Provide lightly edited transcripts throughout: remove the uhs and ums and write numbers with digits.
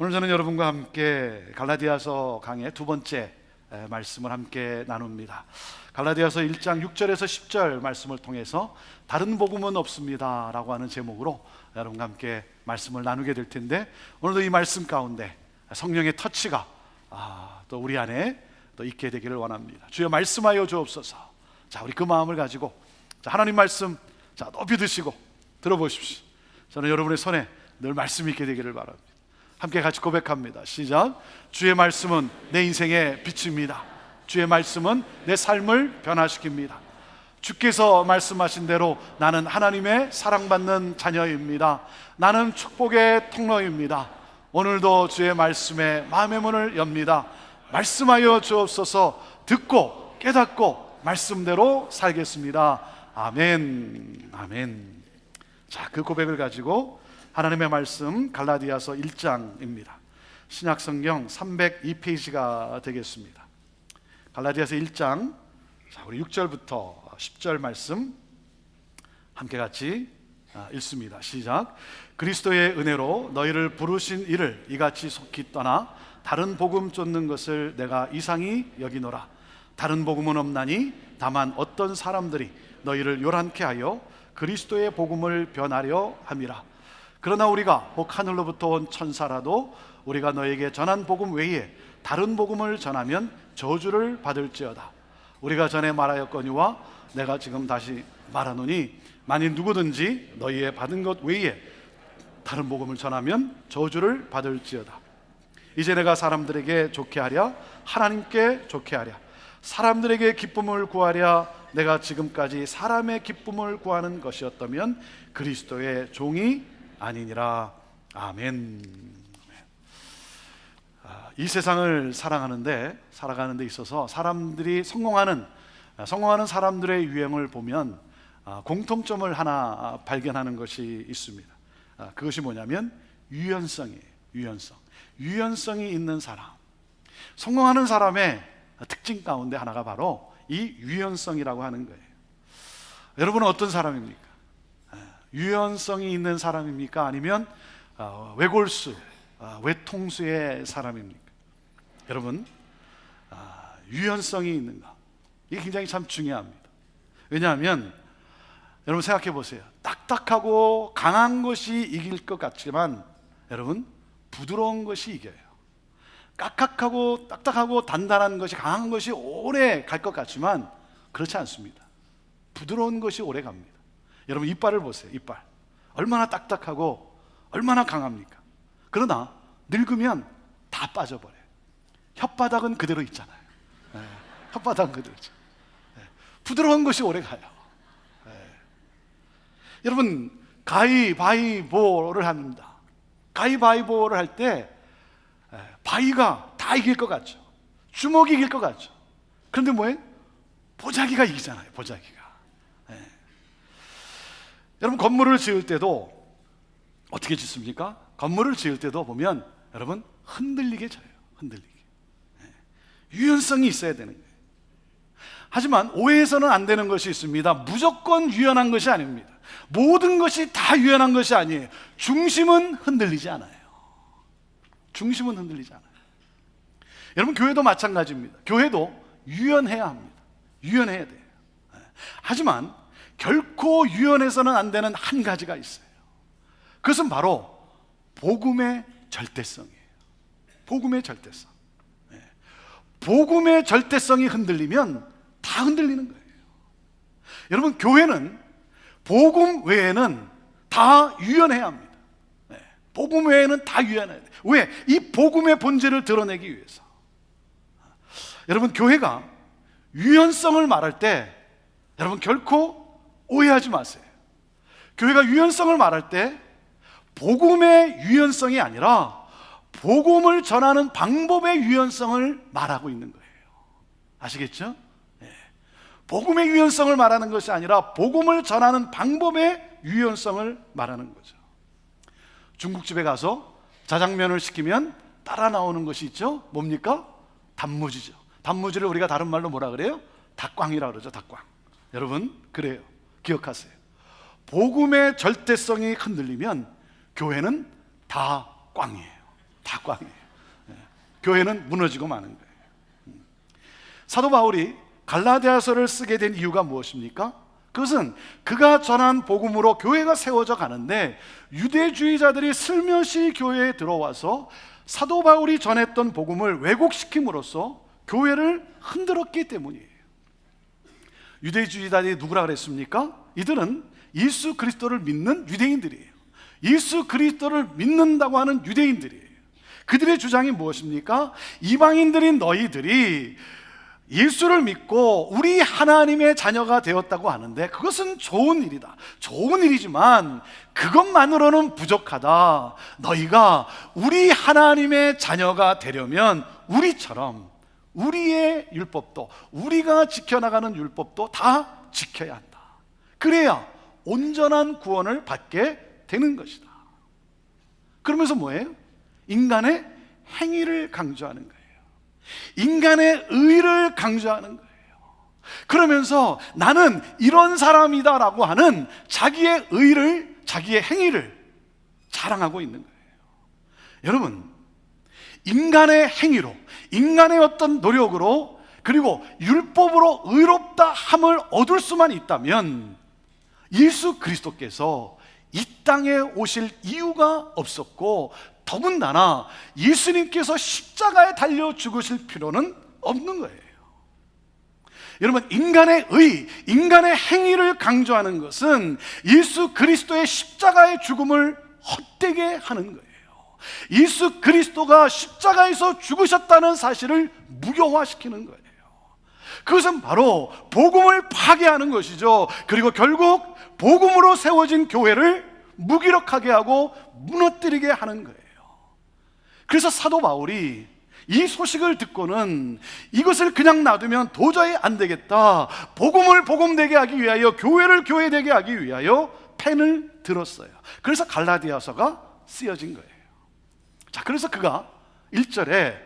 오늘 저는 여러분과 함께 갈라디아서 강의 두 번째 말씀을 함께 나눕니다. 갈라디아서 1장 6절에서 10절 말씀을 통해서 다른 복음은 없습니다 라고 하는 제목으로 여러분과 함께 말씀을 나누게 될 텐데, 오늘도 이 말씀 가운데 성령의 터치가 또 우리 안에 또 있게 되기를 원합니다. 주여 말씀하여 주옵소서. 자, 우리 그 마음을 가지고 하나님 말씀 높이 드시고 들어보십시오. 저는 여러분의 손에 늘 말씀이 있게 되기를 바랍니다. 함께 같이 고백합니다. 시작. 주의 말씀은 내 인생의 빛입니다. 주의 말씀은 내 삶을 변화시킵니다. 주께서 말씀하신 대로 나는 하나님의 사랑받는 자녀입니다. 나는 축복의 통로입니다. 오늘도 주의 말씀에 마음의 문을 엽니다. 말씀하여 주옵소서. 듣고 깨닫고 말씀대로 살겠습니다. 아멘. 아멘. 자, 그 고백을 가지고 하나님의 말씀 갈라디아서 1장입니다. 신약성경 302페이지가 되겠습니다. 갈라디아서 1장, 자, 우리 6절부터 10절 말씀 함께 같이 읽습니다. 시작. 그리스도의 은혜로 너희를 부르신 이를 이같이 속히 떠나 다른 복음 쫓는 것을 내가 이상히 여기노라. 다른 복음은 없나니 다만 어떤 사람들이 너희를 요란케 하여 그리스도의 복음을 변하려 함이라. 그러나 우리가 혹 하늘로부터 온 천사라도 우리가 너에게 전한 복음 외에 다른 복음을 전하면 저주를 받을지어다. 우리가 전에 말하였거니와 내가 지금 다시 말하노니 만일 누구든지 너희의 받은 것 외에 다른 복음을 전하면 저주를 받을지어다. 이제 내가 사람들에게 좋게 하랴 하나님께 좋게 하랴 사람들에게 기쁨을 구하랴 내가 지금까지 사람의 기쁨을 구하는 것이었다면 그리스도의 종이 아니니라. 아멘. 이 세상을 살아가는 데 있어서 사람들이 성공하는 사람들의 유형을 보면 공통점을 하나 발견하는 것이 있습니다. 그것이 뭐냐면 유연성이에요. 유연성이 있는 사람, 성공하는 사람의 특징 가운데 하나가 바로 이 유연성이라고 하는 거예요. 여러분은 어떤 사람입니까? 유연성이 있는 사람입니까? 아니면 외골수, 외통수의 사람입니까? 여러분, 유연성이 있는가? 이게 굉장히 참 중요합니다. 왜냐하면 여러분 생각해 보세요. 딱딱하고 강한 것이 이길 것 같지만 여러분, 부드러운 것이 이겨요. 깍깍하고 딱딱하고 단단한 것이, 강한 것이 오래 갈 것 같지만 그렇지 않습니다. 부드러운 것이 오래 갑니다. 여러분 이빨을 보세요. 이빨 얼마나 딱딱하고 얼마나 강합니까? 그러나 늙으면 다 빠져버려요. 혓바닥은 그대로 있잖아요. 혓바닥은 그대로 있죠. 부드러운 것이 오래 가요. 여러분 가위바위보를 합니다. 가위바위보를 할 때 바위가 다 이길 것 같죠. 주먹이 이길 것 같죠. 그런데 뭐예요? 보자기가 이기잖아요. 보자기가. 여러분 건물을 지을 때도 어떻게 짓습니까? 건물을 지을 때도 보면 여러분 흔들리게 져요. 흔들리게. 유연성이 있어야 되는 거예요. 하지만 오해해서는 안 되는 것이 있습니다. 무조건 유연한 것이 아닙니다. 모든 것이 다 유연한 것이 아니에요. 중심은 흔들리지 않아요. 중심은 흔들리지 않아요. 여러분 교회도 마찬가지입니다. 교회도 유연해야 합니다. 유연해야 돼요. 하지만 결코 유연해서는 안 되는 한 가지가 있어요. 그것은 바로 복음의 절대성이에요. 복음의 절대성. 복음의 절대성이 흔들리면 다 흔들리는 거예요. 여러분 교회는 복음 외에는 다 유연해야 합니다. 복음 외에는 다 유연해야 돼요. 왜? 이 복음의 본질을 드러내기 위해서. 여러분 교회가 유연성을 말할 때 여러분 결코 오해하지 마세요. 교회가 유연성을 말할 때 복음의 유연성이 아니라 복음을 전하는 방법의 유연성을 말하고 있는 거예요. 아시겠죠? 복음의 유연성을 말하는 것이 아니라 복음을 전하는 방법의 유연성을 말하는 거죠. 중국집에 가서 자장면을 시키면 따라 나오는 것이 있죠. 뭡니까? 단무지죠. 단무지를 우리가 다른 말로 뭐라 그래요? 닭광이라고 그러죠. 닭광. 여러분 그래요. 기억하세요. 복음의 절대성이 흔들리면 교회는 다 꽝이에요. 다 꽝이에요. 교회는 무너지고 마는 거예요. 사도 바울이 갈라디아서를 쓰게 된 이유가 무엇입니까? 그것은 그가 전한 복음으로 교회가 세워져 가는데 유대주의자들이 슬며시 교회에 들어와서 사도 바울이 전했던 복음을 왜곡시킴으로써 교회를 흔들었기 때문이에요. 유대주의자들이 누구라 그랬습니까? 이들은 예수 그리스도를 믿는 유대인들이에요. 예수 그리스도를 믿는다고 하는 유대인들이에요. 그들의 주장이 무엇입니까? 이방인들인 너희들이 예수를 믿고 우리 하나님의 자녀가 되었다고 하는데 그것은 좋은 일이다. 좋은 일이지만 그것만으로는 부족하다. 너희가 우리 하나님의 자녀가 되려면 우리처럼 우리의 율법도, 우리가 지켜나가는 율법도 다 지켜야 한다. 그래야 온전한 구원을 받게 되는 것이다. 그러면서 뭐예요? 인간의 행위를 강조하는 거예요. 인간의 의를 강조하는 거예요. 그러면서 나는 이런 사람이다라고 하는 자기의 의를, 자기의 행위를 자랑하고 있는 거예요. 여러분, 인간의 행위로, 인간의 어떤 노력으로, 그리고 율법으로 의롭다 함을 얻을 수만 있다면 예수 그리스도께서 이 땅에 오실 이유가 없었고, 더군다나 예수님께서 십자가에 달려 죽으실 필요는 없는 거예요. 여러분, 인간의 의, 인간의 행위를 강조하는 것은 예수 그리스도의 십자가의 죽음을 헛되게 하는 거예요. 예수 그리스도가 십자가에서 죽으셨다는 사실을 무효화시키는 거예요. 그것은 바로 복음을 파괴하는 것이죠. 그리고 결국 복음으로 세워진 교회를 무기력하게 하고 무너뜨리게 하는 거예요. 그래서 사도 바울이 이 소식을 듣고는 이것을 그냥 놔두면 도저히 안 되겠다. 복음을 복음되게 하기 위하여, 교회를 교회되게 하기 위하여 펜을 들었어요. 그래서 갈라디아서가 쓰여진 거예요. 자, 그래서 그가 1절에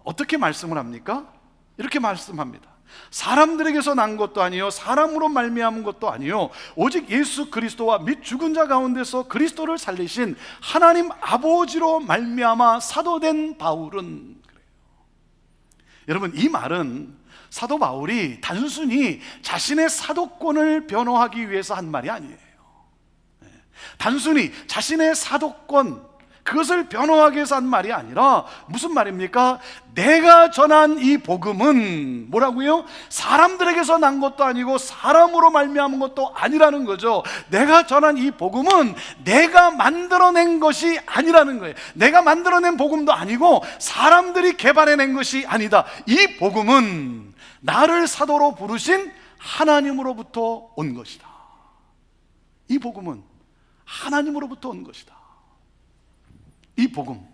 어떻게 말씀을 합니까? 이렇게 말씀합니다. 사람들에게서 난 것도 아니요 사람으로 말미암은 것도 아니요 오직 예수 그리스도와 및 죽은 자 가운데서 그리스도를 살리신 하나님 아버지로 말미암아 사도된 바울은. 그래요. 여러분, 이 말은 사도 바울이 단순히 자신의 사도권을 변호하기 위해서 한 말이 아니에요. 단순히 자신의 사도권, 그것을 변호하기 위해서 한 말이 아니라 무슨 말입니까? 내가 전한 이 복음은 뭐라고요? 사람들에게서 난 것도 아니고 사람으로 말미암은 것도 아니라는 거죠. 내가 전한 이 복음은 내가 만들어낸 것이 아니라는 거예요. 내가 만들어낸 복음도 아니고 사람들이 개발해낸 것이 아니다. 이 복음은 나를 사도로 부르신 하나님으로부터 온 것이다. 이 복음은 하나님으로부터 온 것이다. 이 복음,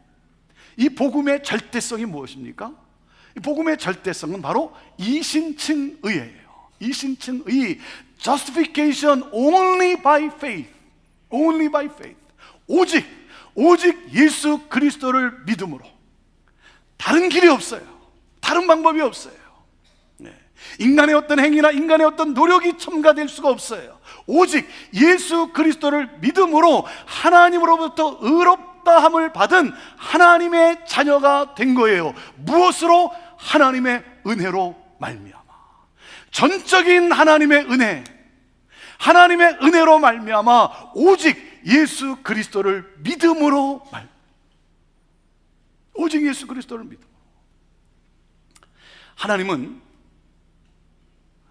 이 복음의 절대성이 무엇입니까? 이 복음의 절대성은 바로 이신층의예요. 이신층의, justification only by faith, only by faith. 오직 예수 그리스도를 믿음으로. 다른 길이 없어요. 다른 방법이 없어요. 인간의 어떤 행위나 인간의 어떤 노력이 첨가될 수가 없어요. 오직 예수 그리스도를 믿음으로 하나님으로부터 의롭다함을 받은 하나님의 자녀가 된 거예요. 무엇으로? 하나님의 은혜로 말미암아. 전적인 하나님의 은혜, 하나님의 은혜로 말미암아 오직 예수 그리스도를 믿음으로 오직 예수 그리스도를 믿음. 하나님은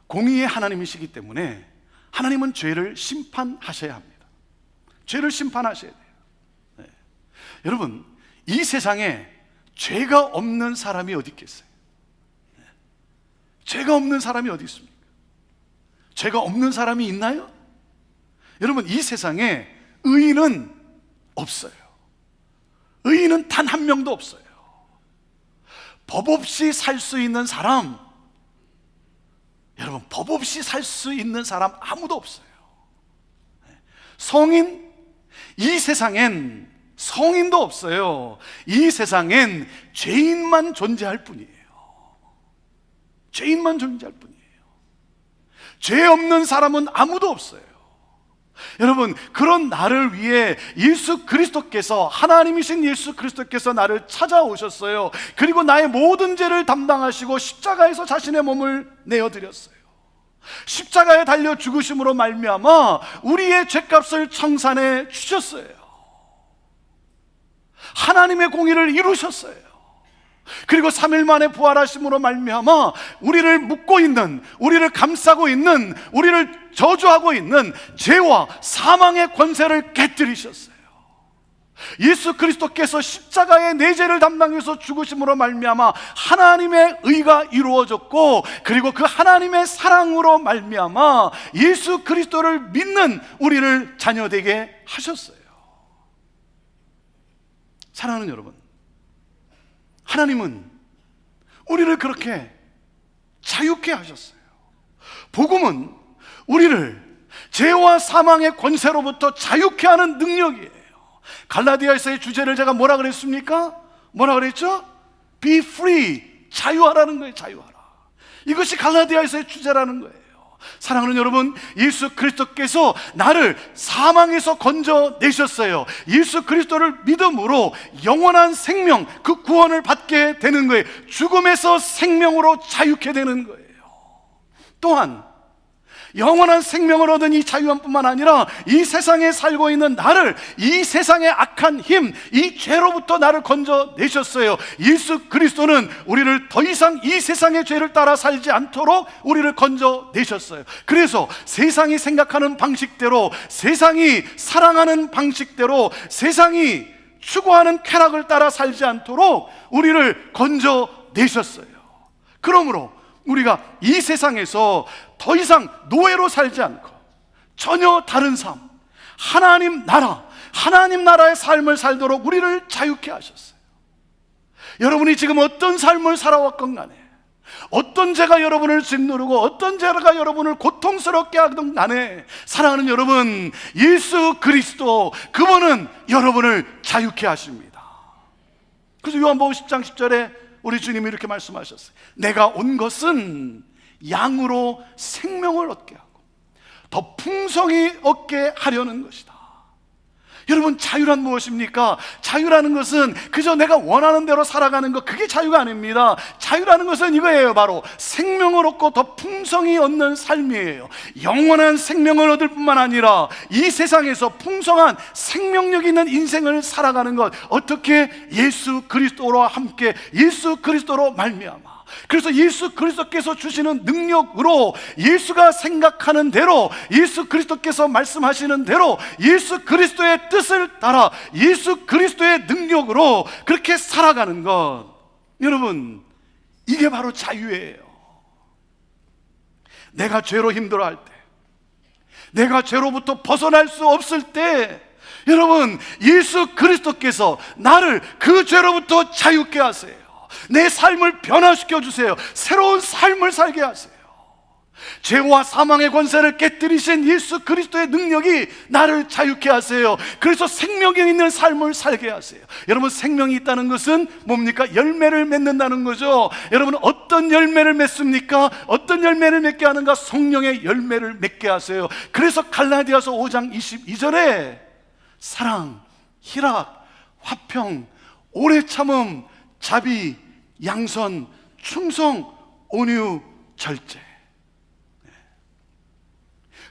공의의 하나님이시기 때문에 하나님은 죄를 심판하셔야 합니다. 죄를 심판하셔야 돼요. 네. 여러분, 이 세상에 죄가 없는 사람이 어디 있겠어요? 네. 죄가 없는 사람이 어디 있습니까? 죄가 없는 사람이 있나요? 여러분, 이 세상에 의인은 없어요. 의인은 단 한 명도 없어요. 법 없이 살 수 있는 사람, 여러분, 법 없이 살 수 있는 사람 아무도 없어요. 성인, 이 세상엔 성인도 없어요. 이 세상엔 죄인만 존재할 뿐이에요. 죄인만 존재할 뿐이에요. 죄 없는 사람은 아무도 없어요. 여러분, 그런 나를 위해 예수 그리스도께서, 하나님이신 예수 그리스도께서 나를 찾아오셨어요. 그리고 나의 모든 죄를 담당하시고 십자가에서 자신의 몸을 내어드렸어요. 십자가에 달려 죽으심으로 말미암아 우리의 죄값을 청산해 주셨어요. 하나님의 공의를 이루셨어요. 그리고 3일 만에 부활하심으로 말미암아 우리를 묶고 있는, 우리를 감싸고 있는, 우리를 저주하고 있는 죄와 사망의 권세를 깨뜨리셨어요. 예수 그리스도께서 십자가의 내 죄를 담당해서 죽으심으로 말미암아 하나님의 의가 이루어졌고, 그리고 그 하나님의 사랑으로 말미암아 예수 그리스도를 믿는 우리를 자녀되게 하셨어요. 사랑하는 여러분, 하나님은 우리를 그렇게 자유케 하셨어요. 복음은 우리를 죄와 사망의 권세로부터 자유케 하는 능력이에요. 갈라디아에서의 주제를 제가 뭐라 그랬습니까? 뭐라 그랬죠? Be free, 자유하라는 거예요. 자유하라. 이것이 갈라디아에서의 주제라는 거예요. 사랑하는 여러분, 예수 그리스도께서 나를 사망에서 건져내셨어요. 예수 그리스도를 믿음으로 영원한 생명, 그 구원을 받게 되는 거예요. 죽음에서 생명으로 자유케 되는 거예요. 또한 영원한 생명을 얻은 이 자유함뿐만 아니라 이 세상에 살고 있는 나를, 이 세상의 악한 힘, 이 죄로부터 나를 건져내셨어요. 예수 그리스도는 우리를 더 이상 이 세상의 죄를 따라 살지 않도록 우리를 건져내셨어요. 그래서 세상이 생각하는 방식대로, 세상이 사랑하는 방식대로, 세상이 추구하는 쾌락을 따라 살지 않도록 우리를 건져내셨어요. 그러므로 우리가 이 세상에서 더 이상 노예로 살지 않고 전혀 다른 삶, 하나님 나라의 삶을 살도록 우리를 자유케 하셨어요. 여러분이 지금 어떤 삶을 살아왔건 간에, 어떤 죄가 여러분을 짓누르고 어떤 죄가 여러분을 고통스럽게 하든 간에, 사랑하는 여러분, 예수 그리스도, 그분은 여러분을 자유케 하십니다. 그래서 요한복음 10장 10절에 우리 주님이 이렇게 말씀하셨어요. 내가 온 것은 양으로 생명을 얻게 하고 더 풍성히 얻게 하려는 것이다. 여러분, 자유란 무엇입니까? 자유라는 것은 그저 내가 원하는 대로 살아가는 것, 그게 자유가 아닙니다. 자유라는 것은 이거예요. 바로 생명을 얻고 더 풍성히 얻는 삶이에요. 영원한 생명을 얻을 뿐만 아니라 이 세상에서 풍성한 생명력 있는 인생을 살아가는 것, 어떻게? 예수 그리스도와 함께, 예수 그리스도로 말미암아. 그래서 예수 그리스도께서 주시는 능력으로, 예수가 생각하는 대로, 예수 그리스도께서 말씀하시는 대로, 예수 그리스도의 뜻을 따라 예수 그리스도의 능력으로 그렇게 살아가는 것, 여러분, 이게 바로 자유예요. 내가 죄로 힘들어할 때, 내가 죄로부터 벗어날 수 없을 때, 여러분, 예수 그리스도께서 나를 그 죄로부터 자유케 하세요. 내 삶을 변화시켜 주세요. 새로운 삶을 살게 하세요. 죄와 사망의 권세를 깨뜨리신 예수 그리스도의 능력이 나를 자유케 하세요. 그래서 생명이 있는 삶을 살게 하세요. 여러분, 생명이 있다는 것은 뭡니까? 열매를 맺는다는 거죠. 여러분, 어떤 열매를 맺습니까? 어떤 열매를 맺게 하는가? 성령의 열매를 맺게 하세요. 그래서 갈라디아서 5장 22절에 사랑, 희락, 화평, 오래 참음, 자비, 양선, 충성, 온유, 절제.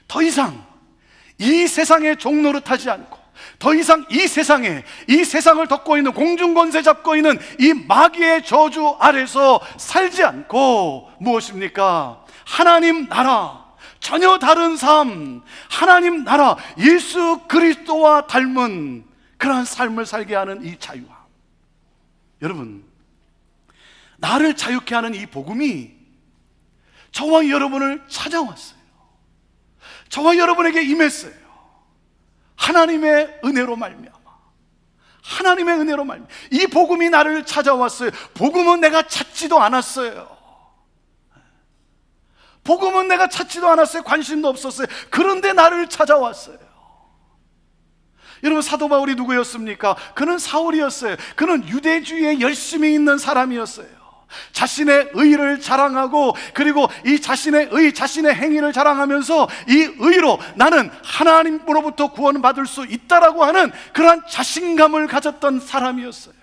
더 이상 이 세상의 종노릇하지 않고, 더 이상 이 세상을 덮고 있는, 공중권세 잡고 있는 이 마귀의 저주 아래서 살지 않고, 무엇입니까? 하나님 나라, 전혀 다른 삶, 하나님 나라, 예수 그리스도와 닮은 그러한 삶을 살게 하는 이 자유함. 여러분, 나를 자유케 하는 이 복음이 저와 여러분을 찾아왔어요. 저와 여러분에게 임했어요. 하나님의 은혜로 말미암아, 하나님의 은혜로 말미암아 이 복음이 나를 찾아왔어요. 복음은 내가 찾지도 않았어요. 복음은 내가 찾지도 않았어요. 관심도 없었어요. 그런데 나를 찾아왔어요. 여러분, 사도 바울이 누구였습니까? 그는 사울이었어요. 그는 유대주의에 열심히 있는 사람이었어요. 자신의 의를 자랑하고, 그리고 이 자신의 자신의 행위를 자랑하면서 이 의로 나는 하나님으로부터 구원받을 수 있다라고 하는 그러한 자신감을 가졌던 사람이었어요.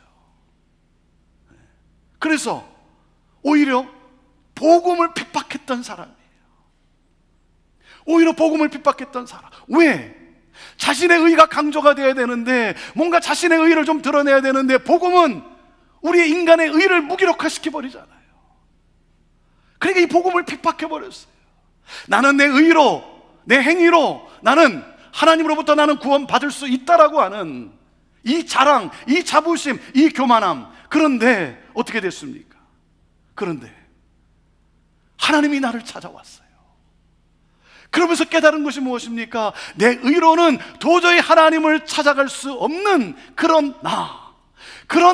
그래서 오히려 복음을 핍박했던 사람이에요. 오히려 복음을 핍박했던 사람. 왜? 자신의 의가 강조가 되어야 되는데, 뭔가 자신의 의를 좀 드러내야 되는데, 복음은 우리의 인간의 의를 무기력화시켜 버리잖아요. 그러니까 이 복음을 핍박해 버렸어요. 나는 내 의로, 내 행위로 나는 하나님으로부터 나는 구원받을 수 있다라고 하는 이 자랑, 이 자부심, 이 교만함. 그런데 어떻게 됐습니까? 그런데 하나님이 나를 찾아왔어요. 그러면서 깨달은 것이 무엇입니까? 내 의로는 도저히 하나님을 찾아갈 수 없는 그런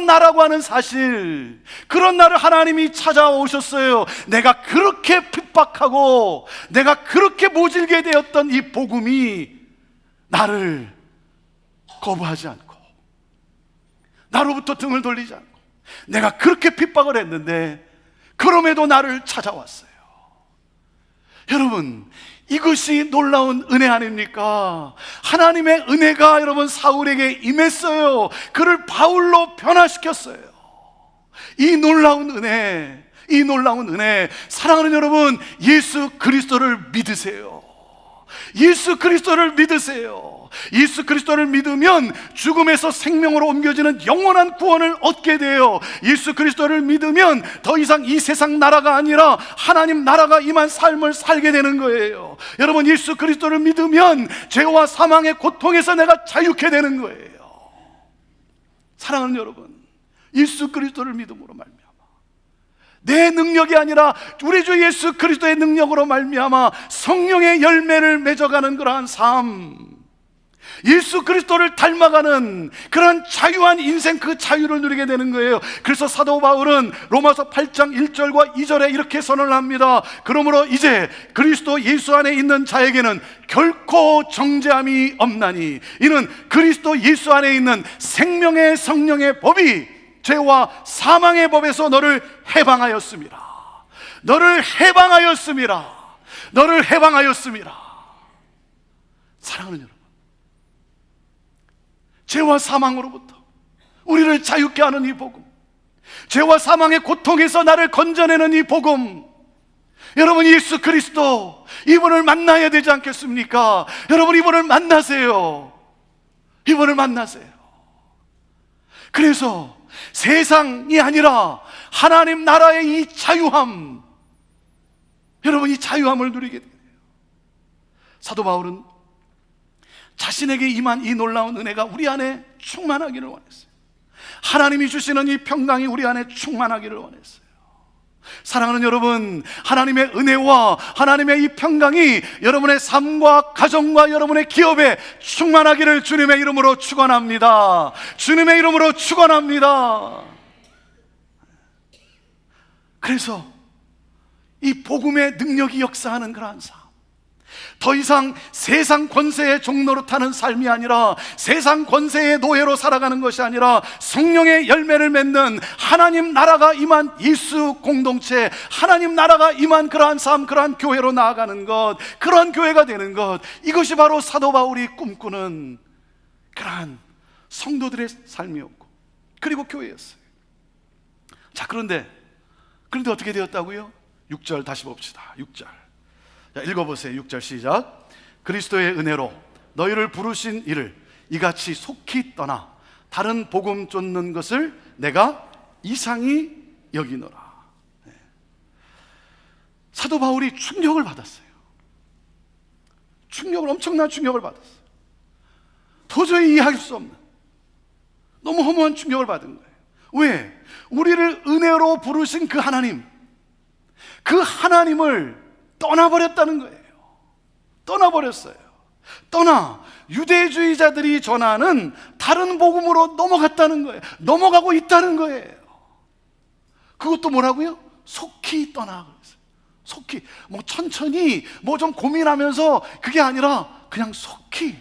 나라고 하는 사실, 그런 나를 하나님이 찾아오셨어요. 내가 그렇게 핍박하고 내가 그렇게 모질게 되었던 이 복음이 나를 거부하지 않고, 나로부터 등을 돌리지 않고, 내가 그렇게 핍박을 했는데 그럼에도 나를 찾아왔어요. 여러분, 이것이 놀라운 은혜 아닙니까? 하나님의 은혜가 여러분 사울에게 임했어요. 그를 바울로 변화시켰어요. 이 놀라운 은혜, 이 놀라운 은혜. 사랑하는 여러분, 예수 그리스도를 믿으세요. 예수 그리스도를 믿으세요. 예수 그리스도를 믿으면 죽음에서 생명으로 옮겨지는 영원한 구원을 얻게 돼요. 예수 그리스도를 믿으면 더 이상 이 세상 나라가 아니라 하나님 나라가 임한 삶을 살게 되는 거예요. 여러분, 예수 그리스도를 믿으면 죄와 사망의 고통에서 내가 자유케 되는 거예요. 사랑하는 여러분, 예수 그리스도를 믿음으로 말미암아 내 능력이 아니라 우리 주 예수 그리스도의 능력으로 말미암아 성령의 열매를 맺어가는 그러한 삶, 예수 그리스도를 닮아가는 그런 자유한 인생, 그 자유를 누리게 되는 거예요. 그래서 사도 바울은 로마서 8장 1절과 2절에 이렇게 선언을 합니다. 그러므로 이제 그리스도 예수 안에 있는 자에게는 결코 정죄함이 없나니 이는 그리스도 예수 안에 있는 생명의 성령의 법이 죄와 사망의 법에서 너를 해방하였습니다. 너를 해방하였습니다. 너를 해방하였습니다. 사랑하는 여러분, 죄와 사망으로부터 우리를 자유케 하는 이 복음, 죄와 사망의 고통에서 나를 건져내는 이 복음, 여러분, 예수 그리스도, 이분을 만나야 되지 않겠습니까? 여러분, 이분을 만나세요. 이분을 만나세요. 그래서 세상이 아니라 하나님 나라의 이 자유함, 여러분, 이 자유함을 누리게 돼요. 사도 바울은 자신에게 임한 이 놀라운 은혜가 우리 안에 충만하기를 원했어요. 하나님이 주시는 이 평강이 우리 안에 충만하기를 원했어요. 사랑하는 여러분, 하나님의 은혜와 하나님의 이 평강이 여러분의 삶과 가정과 여러분의 기업에 충만하기를 주님의 이름으로 축원합니다. 주님의 이름으로 축원합니다. 그래서 이 복음의 능력이 역사하는 그러한 삶, 더 이상 세상 권세의 종로로 타는 삶이 아니라, 세상 권세의 노예로 살아가는 것이 아니라 성령의 열매를 맺는 하나님 나라가 임한 예수 공동체, 하나님 나라가 임한 그러한 삶, 그러한 교회로 나아가는 것, 그러한 교회가 되는 것, 이것이 바로 사도 바울이 꿈꾸는 그러한 성도들의 삶이었고, 그리고 교회였어요. 자, 그런데 어떻게 되었다고요? 6절 다시 봅시다. 6절. 자, 읽어보세요. 6절 시작. 그리스도의 은혜로 너희를 부르신 이를 이같이 속히 떠나 다른 복음 쫓는 것을 내가 이상히 여기노라. 네. 사도 바울이 충격을 받았어요. 엄청난 충격을 받았어요. 도저히 이해할 수 없는, 너무 허무한 충격을 받은 거예요. 왜? 우리를 은혜로 부르신 그 하나님, 그 하나님을 떠나버렸다는 거예요. 떠나버렸어요. 유대주의자들이 전하는 다른 복음으로 넘어갔다는 거예요. 넘어가고 있다는 거예요. 그것도 뭐라고요? 속히 떠나. 속히, 천천히 좀 고민하면서, 그게 아니라 그냥 속히,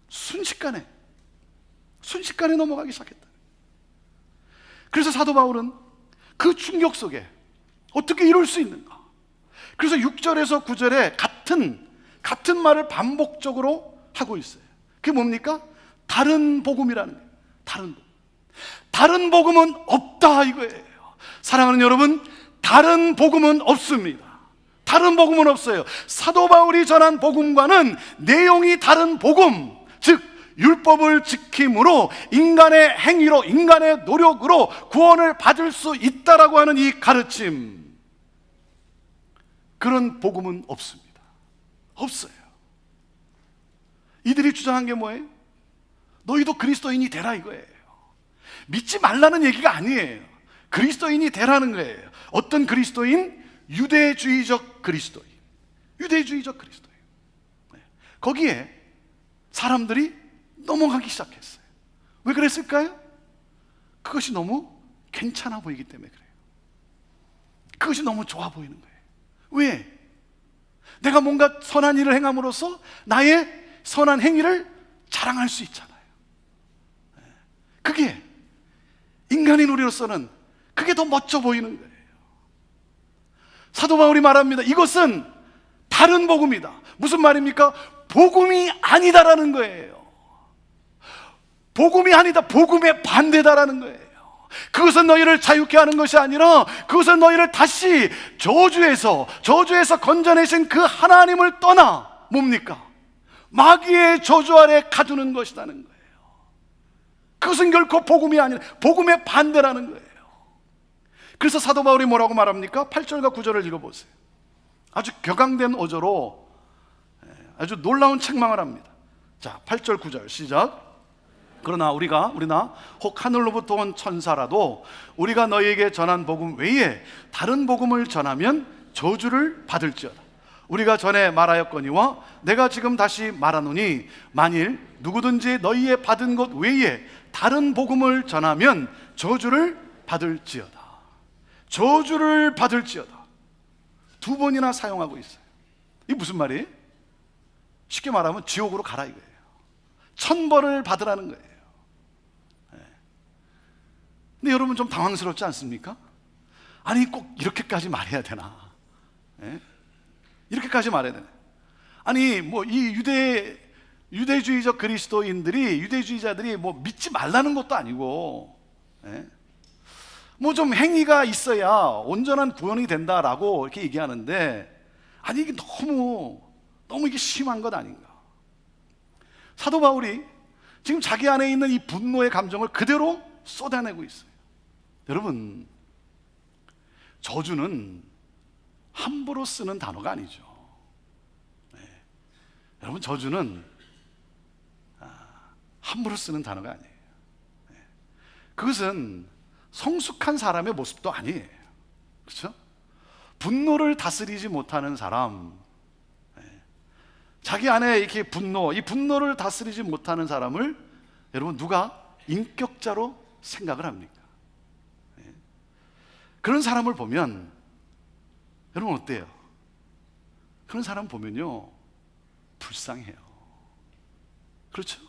순식간에 넘어가기 시작했다. 그래서 사도 바울은 그 충격 속에 어떻게 이럴 수 있는가? 그래서 6절에서 9절에 같은 말을 반복적으로 하고 있어요. 그게 뭡니까? 다른 복음이라는 거예요. 다른 복음은 없다 이거예요. 사랑하는 여러분, 다른 복음은 없습니다. 다른 복음은 없어요. 사도 바울이 전한 복음과는 내용이 다른 복음, 즉 율법을 지킴으로 인간의 행위로, 인간의 노력으로 구원을 받을 수 있다라고 하는 이 가르침, 그런 복음은 없습니다. 없어요. 이들이 주장한 게 뭐예요? 너희도 그리스도인이 되라 이거예요. 믿지 말라는 얘기가 아니에요. 그리스도인이 되라는 거예요. 어떤 그리스도인? 유대주의적 그리스도인. 유대주의적 그리스도인. 거기에 사람들이 넘어가기 시작했어요. 왜 그랬을까요? 그것이 너무 괜찮아 보이기 때문에 그래요. 그것이 너무 좋아 보이는 거예요. 왜? 내가 뭔가 선한 일을 행함으로써 나의 선한 행위를 자랑할 수 있잖아요. 그게 인간인 우리로서는 그게 더 멋져 보이는 거예요. 사도 바울이 말합니다. 이것은 다른 복음이다. 무슨 말입니까? 복음이 아니다라는 거예요. 복음이 아니다. 복음의 반대다라는 거예요. 그것은 너희를 자유케 하는 것이 아니라 그것은 너희를 다시 저주에서 건져내신 그 하나님을 떠나 뭡니까? 마귀의 저주 아래 가두는 것이라는 거예요. 그것은 결코 복음이 아니라 복음의 반대라는 거예요. 그래서 사도 바울이 뭐라고 말합니까? 8절과 9절을 읽어보세요. 아주 격앙된 어조로 아주 놀라운 책망을 합니다. 자, 8절 9절 시작. 그러나 우리나 혹 하늘로부터 온 천사라도 우리가 너희에게 전한 복음 외에 다른 복음을 전하면 저주를 받을지어다. 우리가 전에 말하였거니와 내가 지금 다시 말하노니 만일 누구든지 너희의 받은 것 외에 다른 복음을 전하면 저주를 받을지어다. 저주를 받을지어다. 두 번이나 사용하고 있어요. 이게 무슨 말이에요? 쉽게 말하면 지옥으로 가라 이거예요. 천벌을 받으라는 거예요. 근데 여러분 좀 당황스럽지 않습니까? 아니 꼭 이렇게까지 말해야 되나? 이렇게까지 말해야 되나? 아니 뭐 이 유대주의적 그리스도인들이, 유대주의자들이 뭐 믿지 말라는 것도 아니고 뭐 좀 행위가 있어야 온전한 구원이 된다라고 이렇게 얘기하는데, 아니 이게 너무 이게 심한 것 아닌가? 사도 바울이 지금 자기 안에 있는 이 분노의 감정을 그대로 쏟아내고 있어요. 여러분, 저주는 함부로 쓰는 단어가 아니죠. 여러분, 저주는 함부로 쓰는 단어가 아니에요. 그것은 성숙한 사람의 모습도 아니에요. 그렇죠? 분노를 다스리지 못하는 사람, 자기 안에 이렇게 이 분노를 다스리지 못하는 사람을 여러분 누가 인격자로 생각을 합니까? 그런 사람을 보면 여러분 어때요? 그런 사람 보면요 불쌍해요. 그렇죠?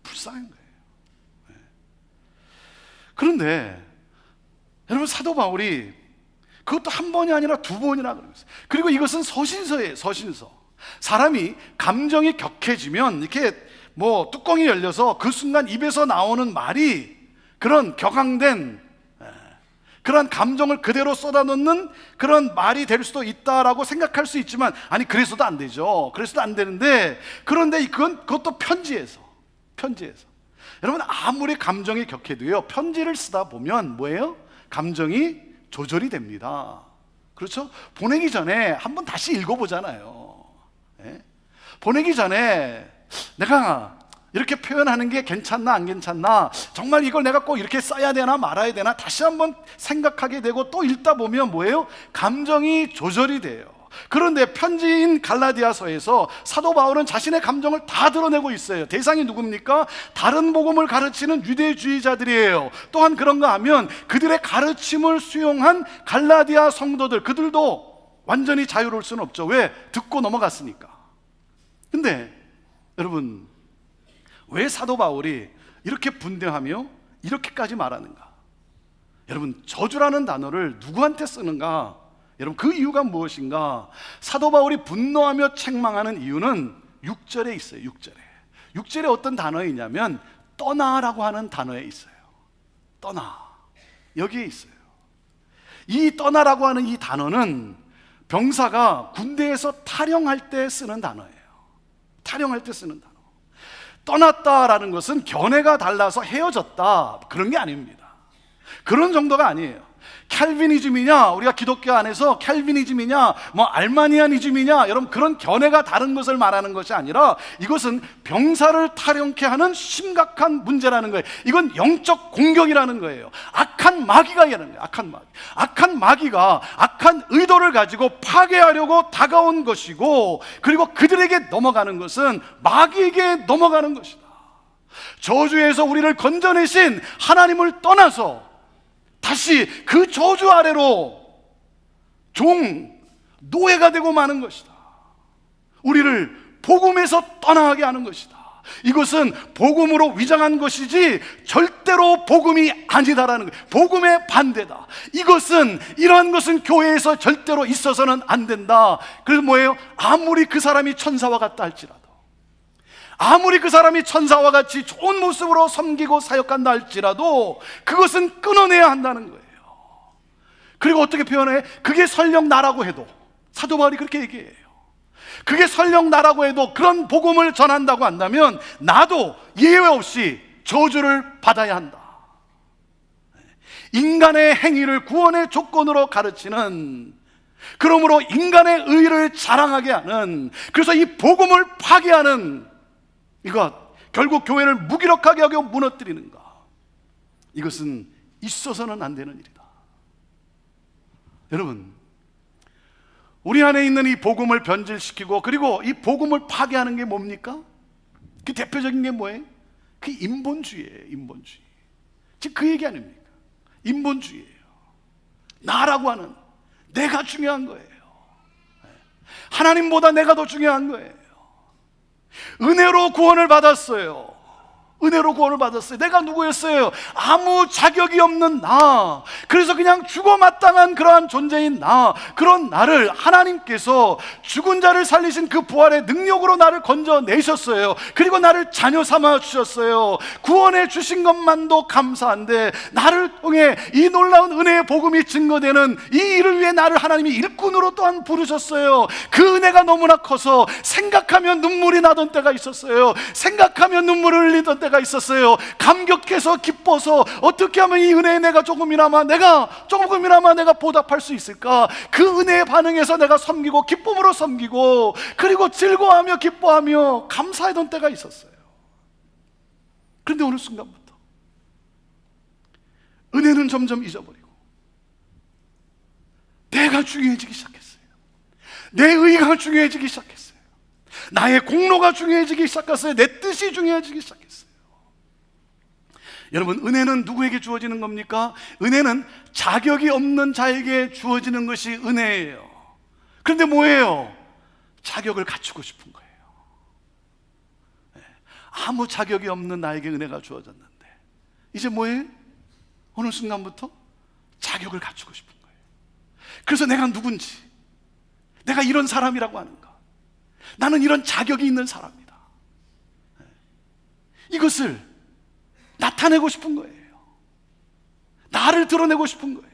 불쌍한 거예요. 그런데 여러분 사도 바울이 그것도 한 번이 아니라 두 번이나 그러고 있어요. 그리고 이것은 서신서예요. 서신서. 사람이 감정이 격해지면 이렇게 뭐 뚜껑이 열려서 그 순간 입에서 나오는 말이 그런 격앙된 그런 감정을 그대로 쏟아놓는 그런 말이 될 수도 있다라고 생각할 수 있지만, 아니 그래서도 안 되죠. 그래서도 안 되는데, 그런데 그것도 편지에서 여러분 아무리 감정이 격해도요 편지를 쓰다 보면 뭐예요? 감정이 조절이 됩니다. 그렇죠? 보내기 전에 한번 다시 읽어보잖아요. 보내기 전에 내가 이렇게 표현하는 게 괜찮나 안 괜찮나, 정말 이걸 내가 꼭 이렇게 써야 되나 말아야 되나 다시 한번 생각하게 되고, 또 읽다 보면 뭐예요? 감정이 조절이 돼요. 그런데 편지인 갈라디아서에서 사도 바울은 자신의 감정을 다 드러내고 있어요. 대상이 누굽니까? 다른 복음을 가르치는 유대주의자들이에요. 또한 그런가 하면 그들의 가르침을 수용한 갈라디아 성도들, 그들도 완전히 자유로울 수는 없죠. 왜? 듣고 넘어갔으니까. 근데 여러분, 왜 사도 바울이 이렇게 분명하며 이렇게까지 말하는가? 여러분, 저주라는 단어를 누구한테 쓰는가? 여러분, 그 이유가 무엇인가? 사도 바울이 분노하며 책망하는 이유는 6절에 있어요. 6절에 어떤 단어에 있냐면 떠나라고 하는 단어에 있어요. 떠나, 여기에 있어요. 이 떠나라고 하는 이 단어는 병사가 군대에서 탈영할 때 쓰는 단어예요. 탈영할 때 쓰는 단어. 떠났다라는 것은 견해가 달라서 헤어졌다, 그런 게 아닙니다. 그런 정도가 아니에요. 캘비니즘이냐, 우리가 기독교 안에서 캘비니즘이냐, 알마니아니즘이냐, 여러분, 그런 견해가 다른 것을 말하는 것이 아니라 이것은 병사를 탈영케 하는 심각한 문제라는 거예요. 이건 영적 공격이라는 거예요. 악한 마귀가 이라는 거예요. 악한 마귀가 악한 의도를 가지고 파괴하려고 다가온 것이고, 그리고 그들에게 넘어가는 것은 마귀에게 넘어가는 것이다. 저주에서 우리를 건져내신 하나님을 떠나서 다시 그 저주 아래로 노예가 되고 마는 것이다. 우리를 복음에서 떠나게 하는 것이다. 이것은 복음으로 위장한 것이지 절대로 복음이 아니다라는 거예요. 복음의 반대다. 이러한 것은 교회에서 절대로 있어서는 안 된다. 그래서 뭐예요? 아무리 그 사람이 천사와 같다 할지라도, 아무리 그 사람이 천사와 같이 좋은 모습으로 섬기고 사역한다 할지라도 그것은 끊어내야 한다는 거예요. 그리고 어떻게 표현해? 그게 설령 나라고 해도, 사도 바울이 그렇게 얘기해요. 그게 설령 나라고 해도 그런 복음을 전한다고 한다면 나도 예외 없이 저주를 받아야 한다. 인간의 행위를 구원의 조건으로 가르치는, 그러므로 인간의 의를 자랑하게 하는, 그래서 이 복음을 파괴하는 이것, 결국 교회를 무기력하게 하고 무너뜨리는 것, 이것은 있어서는 안 되는 일이다. 여러분, 우리 안에 있는 이 복음을 변질시키고 그리고 이 복음을 파괴하는 게 뭡니까? 그 대표적인 게 뭐예요? 그 인본주의예요. 인본주의. 지금 그 얘기 아닙니까? 인본주의예요. 나라고 하는, 내가 중요한 거예요. 하나님보다 내가 더 중요한 거예요. 은혜로 구원을 받았어요. 은혜로 구원을 받았어요. 내가 누구였어요? 아무 자격이 없는 나, 그래서 그냥 죽어 마땅한 그러한 존재인 나, 그런 나를 하나님께서 죽은 자를 살리신 그 부활의 능력으로 나를 건져내셨어요. 그리고 나를 자녀 삼아 주셨어요. 구원해 주신 것만도 감사한데 나를 통해 이 놀라운 은혜의 복음이 증거되는 이 일을 위해 나를 하나님이 일꾼으로 또한 부르셨어요. 그 은혜가 너무나 커서 생각하면 눈물이 나던 때가 있었어요. 생각하면 눈물을 흘리던 때가 있었어요. 감격해서 기뻐서 어떻게 하면 이 은혜에 내가 조금이나마 내가 보답할 수 있을까? 그 은혜에 반응해서 내가 섬기고 기쁨으로 섬기고 그리고 즐거워하며 기뻐하며 감사하던 때가 있었어요. 그런데 어느 순간부터 은혜는 점점 잊어버리고 내가 중요해지기 시작했어요. 내 의가 중요해지기 시작했어요. 나의 공로가 중요해지기 시작했어요. 내 뜻이 중요해지기 시작했어요. 여러분, 은혜는 누구에게 주어지는 겁니까? 은혜는 자격이 없는 자에게 주어지는 것이 은혜예요. 그런데 뭐예요? 자격을 갖추고 싶은 거예요. 아무 자격이 없는 나에게 은혜가 주어졌는데 이제 뭐예요? 어느 순간부터 자격을 갖추고 싶은 거예요. 그래서 내가 누군지, 내가 이런 사람이라고 하는가, 나는 이런 자격이 있는 사람이다, 이것을 나타내고 싶은 거예요. 나를 드러내고 싶은 거예요.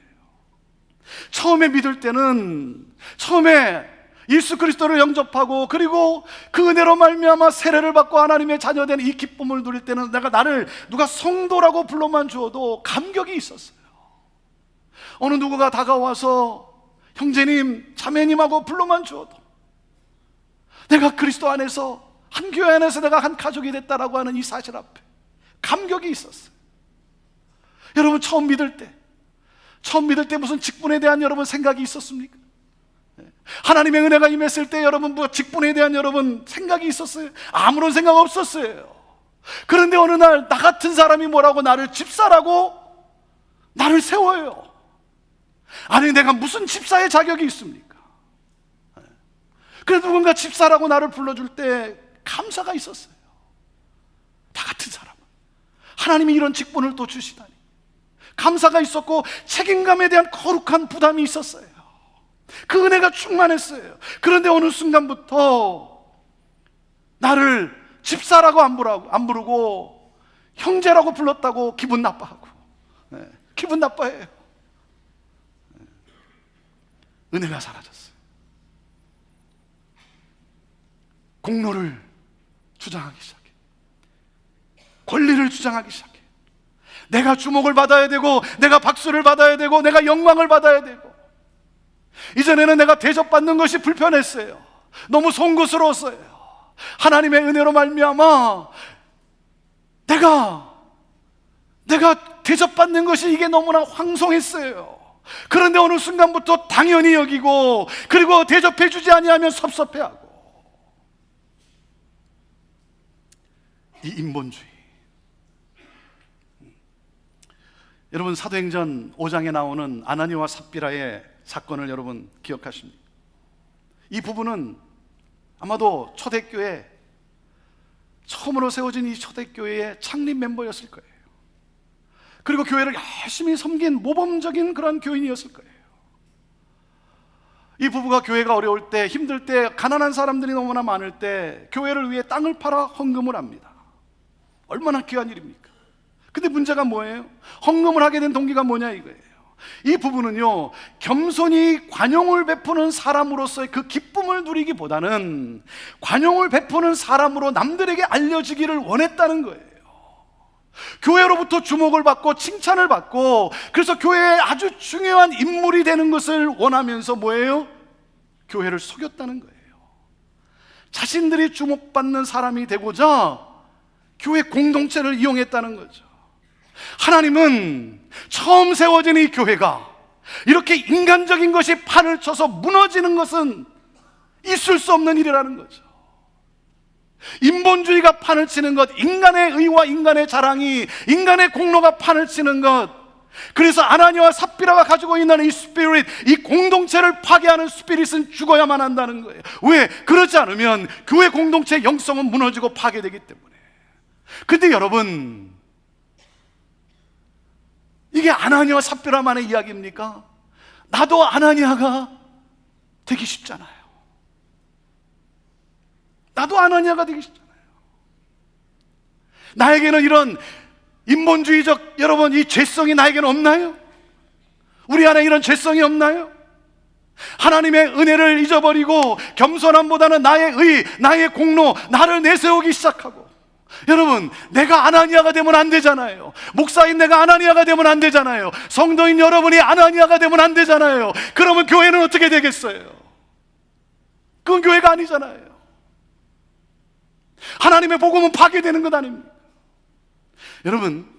처음에 믿을 때는, 처음에 예수 그리스도를 영접하고 그리고 그 은혜로 말미암아 세례를 받고 하나님의 자녀된 이 기쁨을 누릴 때는 나를 누가 성도라고 불러만 주어도 감격이 있었어요. 어느 누구가 다가와서 형제님, 자매님하고 불러만 주어도 내가 그리스도 안에서, 한 교회 안에서 내가 한 가족이 됐다라고 하는 이 사실 앞에 감격이 있었어요. 여러분, 처음 믿을 때 무슨 직분에 대한 여러분 생각이 있었습니까? 하나님의 은혜가 임했을 때 여러분 뭐 직분에 대한 여러분 생각이 있었어요? 아무런 생각 없었어요. 그런데 어느 날 나 같은 사람이 뭐라고 나를 집사라고 나를 세워요. 아니, 내가 무슨 집사의 자격이 있습니까? 그래도 누군가 집사라고 나를 불러줄 때 감사가 있었어요. 나 같은 사람, 하나님이 이런 직분을 또 주시다니, 감사가 있었고 책임감에 대한 거룩한 부담이 있었어요. 그 은혜가 충만했어요. 그런데 어느 순간부터 나를 집사라고 안 부르고 형제라고 불렀다고 기분 나빠하고, 기분 나빠해요. 은혜가 사라졌어요. 공로를 주장하기 시작해. 권리를 주장하기 시작해. 내가 주목을 받아야 되고, 내가 박수를 받아야 되고, 내가 영광을 받아야 되고. 이전에는 내가 대접받는 것이 불편했어요. 너무 송구스러웠어요. 하나님의 은혜로 말미암아 내가 대접받는 것이 이게 너무나 황송했어요. 그런데 어느 순간부터 당연히 여기고, 그리고 대접해 주지 아니하면 섭섭해하고. 이 인본주의. 여러분, 사도행전 5장에 나오는 아나니와 삽비라의 사건을 여러분 기억하십니까? 이 부부는 아마도 초대교회, 처음으로 세워진 이 초대교회의 창립 멤버였을 거예요. 그리고 교회를 열심히 섬긴 모범적인 그런 교인이었을 거예요. 이 부부가 교회가 어려울 때, 힘들 때, 가난한 사람들이 너무나 많을 때 교회를 위해 땅을 팔아 헌금을 합니다. 얼마나 귀한 일입니까? 근데 문제가 뭐예요? 헌금을 하게 된 동기가 뭐냐 이거예요. 이 부부는요, 겸손히 관용을 베푸는 사람으로서의 그 기쁨을 누리기보다는 관용을 베푸는 사람으로 남들에게 알려지기를 원했다는 거예요. 교회로부터 주목을 받고 칭찬을 받고, 그래서 교회에 아주 중요한 인물이 되는 것을 원하면서 뭐예요? 교회를 속였다는 거예요. 자신들이 주목받는 사람이 되고자 교회 공동체를 이용했다는 거죠. 하나님은 처음 세워진 이 교회가 이렇게 인간적인 것이 판을 쳐서 무너지는 것은 있을 수 없는 일이라는 거죠. 인본주의가 판을 치는 것, 인간의 의와 인간의 자랑이, 인간의 공로가 판을 치는 것, 그래서 아나니와 삽비라가 가지고 있는 이 스피릿, 이 공동체를 파괴하는 스피릿은 죽어야만 한다는 거예요. 왜? 그렇지 않으면 교회 공동체의 영성은 무너지고 파괴되기 때문에. 근데 여러분, 이게 아나니와 삽비라만의 이야기입니까? 나도 아나니아가 되기 쉽잖아요. 나도 아나니아가 되기 쉽잖아요. 나에게는 이런 인본주의적, 여러분, 이 죄성이 나에게는 없나요? 우리 안에 이런 죄성이 없나요? 하나님의 은혜를 잊어버리고 겸손함보다는 나의 의, 나의 공로, 나를 내세우기 시작하고. 여러분, 내가 아나니아가 되면 안 되잖아요. 목사인 내가 아나니아가 되면 안 되잖아요. 성도인 여러분이 아나니아가 되면 안 되잖아요. 그러면 교회는 어떻게 되겠어요? 그건 교회가 아니잖아요. 하나님의 복음은 파괴되는 것 아닙니까? 여러분,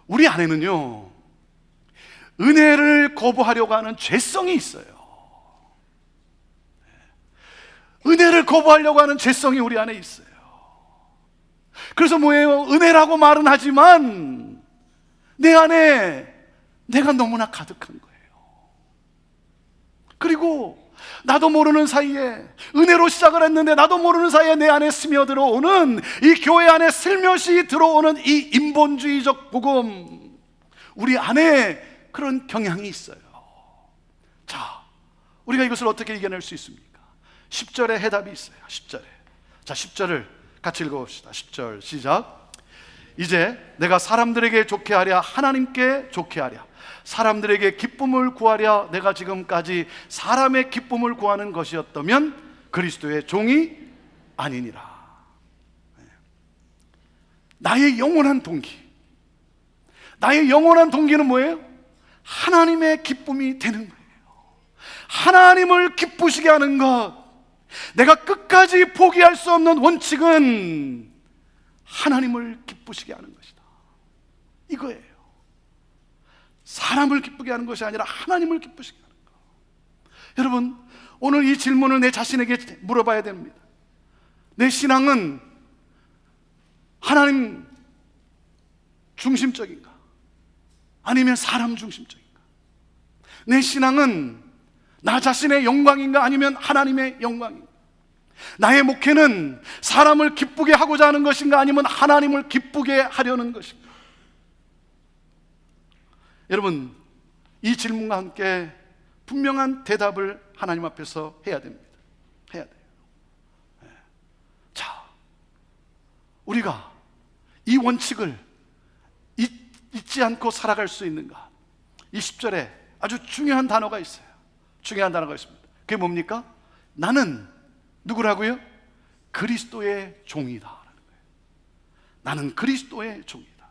우리 안에는요, 은혜를 거부하려고 하는 죄성이 있어요. 은혜를 거부하려고 하는 죄성이 우리 안에 있어요. 그래서 뭐예요? 은혜라고 말은 하지만 내 안에 내가 너무나 가득한 거예요. 그리고 나도 모르는 사이에, 은혜로 시작을 했는데 나도 모르는 사이에 내 안에 스며들어오는, 이 교회 안에 슬며시 들어오는 이 인본주의적 복음, 우리 안에 그런 경향이 있어요. 자, 우리가 이것을 어떻게 이겨낼 수 있습니까? 10절에 해답이 있어요. 10절에. 자, 10절을 같이 읽어봅시다. 10절 시작. 이제 내가 사람들에게 좋게 하랴 하나님께 좋게 하랴 사람들에게 기쁨을 구하랴 내가 지금까지 사람의 기쁨을 구하는 것이었다면 그리스도의 종이 아니니라. 나의 영원한 동기, 나의 영원한 동기는 뭐예요? 하나님의 기쁨이 되는 거예요. 하나님을 기쁘시게 하는 것, 내가 끝까지 포기할 수 없는 원칙은 하나님을 기쁘시게 하는 것이다. 이거예요. 사람을 기쁘게 하는 것이 아니라 하나님을 기쁘시게 하는 것. 여러분, 오늘 이 질문을 내 자신에게 물어봐야 됩니다. 내 신앙은 하나님 중심적인가? 아니면 사람 중심적인가? 내 신앙은 나 자신의 영광인가? 아니면 하나님의 영광인가? 나의 목회는 사람을 기쁘게 하고자 하는 것인가? 아니면 하나님을 기쁘게 하려는 것인가? 여러분, 이 질문과 함께 분명한 대답을 하나님 앞에서 해야 됩니다. 해야 돼요. 자, 우리가 이 원칙을 잊지 않고 살아갈 수 있는가? 이 10절에 아주 중요한 단어가 있어요. 중요한 단어가 있습니다. 그게 뭡니까? 나는 누구라고요? 그리스도의 종이다. 나는 그리스도의 종이다.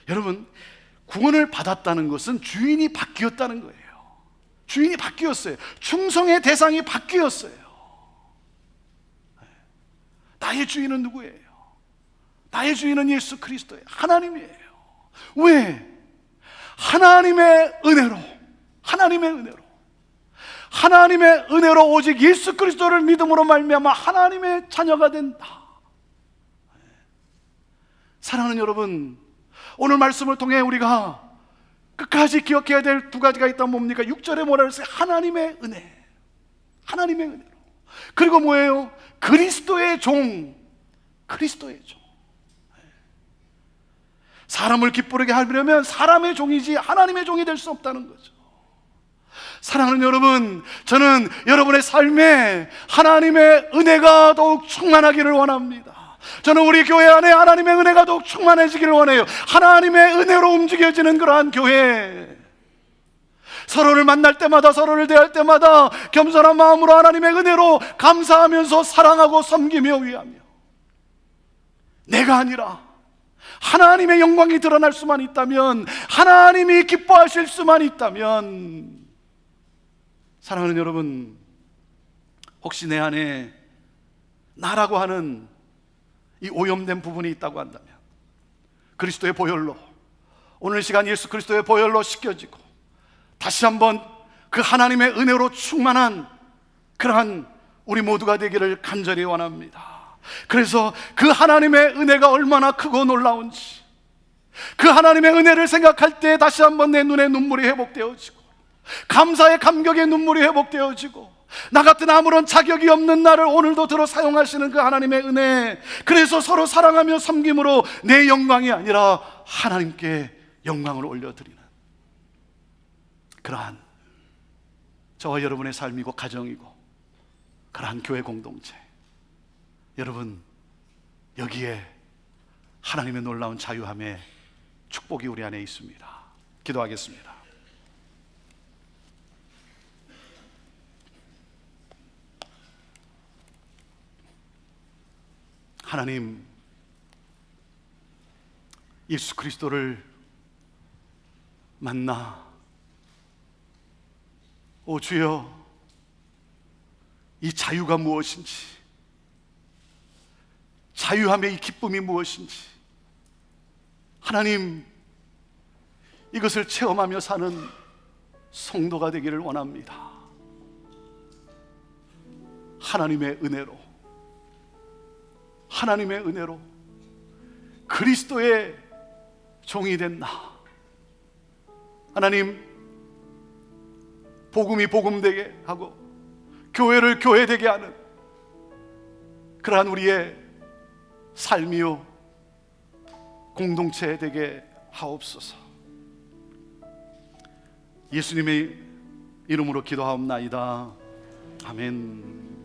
여러분, 구원을 받았다는 것은 주인이 바뀌었다는 거예요. 주인이 바뀌었어요. 충성의 대상이 바뀌었어요. 나의 주인은 누구예요? 나의 주인은 예수 그리스도예요. 하나님이에요. 왜? 하나님의 은혜로 오직 예수 그리스도를 믿음으로 말미암아 하나님의 자녀가 된다. 사랑하는 여러분, 오늘 말씀을 통해 우리가 끝까지 기억해야 될 두 가지가 있다면 뭡니까? 6절에 뭐라 그랬어요? 하나님의 은혜로. 그리고 뭐예요? 그리스도의 종. 사람을 기쁘게 하려면 사람의 종이지 하나님의 종이 될 수 없다는 거죠. 사랑하는 여러분, 저는 여러분의 삶에 하나님의 은혜가 더욱 충만하기를 원합니다. 저는 우리 교회 안에 하나님의 은혜가 더욱 충만해지기를 원해요. 하나님의 은혜로 움직여지는 그러한 교회, 서로를 만날 때마다, 서로를 대할 때마다 겸손한 마음으로 하나님의 은혜로 감사하면서 사랑하고 섬기며 위하며, 내가 아니라 하나님의 영광이 드러날 수만 있다면, 하나님이 기뻐하실 수만 있다면, 사랑하는 여러분, 혹시 내 안에 나라고 하는 이 오염된 부분이 있다고 한다면 그리스도의 보혈로, 오늘 시간 예수 그리스도의 보혈로 씻겨지고 다시 한번 그 하나님의 은혜로 충만한 그러한 우리 모두가 되기를 간절히 원합니다. 그래서 그 하나님의 은혜가 얼마나 크고 놀라운지, 그 하나님의 은혜를 생각할 때 다시 한번 내 눈에 눈물이 회복되어지고, 감사의 감격의 눈물이 회복되어지고, 나 같은 아무런 자격이 없는 나를 오늘도 들어 사용하시는 그 하나님의 은혜, 그래서 서로 사랑하며 섬김으로 내 영광이 아니라 하나님께 영광을 올려드리는 그러한 저와 여러분의 삶이고 가정이고 그러한 교회 공동체, 여러분, 여기에 하나님의 놀라운 자유함의 축복이 우리 안에 있습니다. 기도하겠습니다. 하나님, 예수 그리스도를 만나, 오 주여, 이 자유가 무엇인지, 자유함의 이 기쁨이 무엇인지, 하나님, 이것을 체험하며 사는 성도가 되기를 원합니다. 하나님의 은혜로 그리스도의 종이 된 나, 하나님, 복음이 복음되게 하고 교회를 교회되게 하는 그러한 우리의 삶이요 공동체 되게 하옵소서. 예수님의 이름으로 기도하옵나이다. 아멘.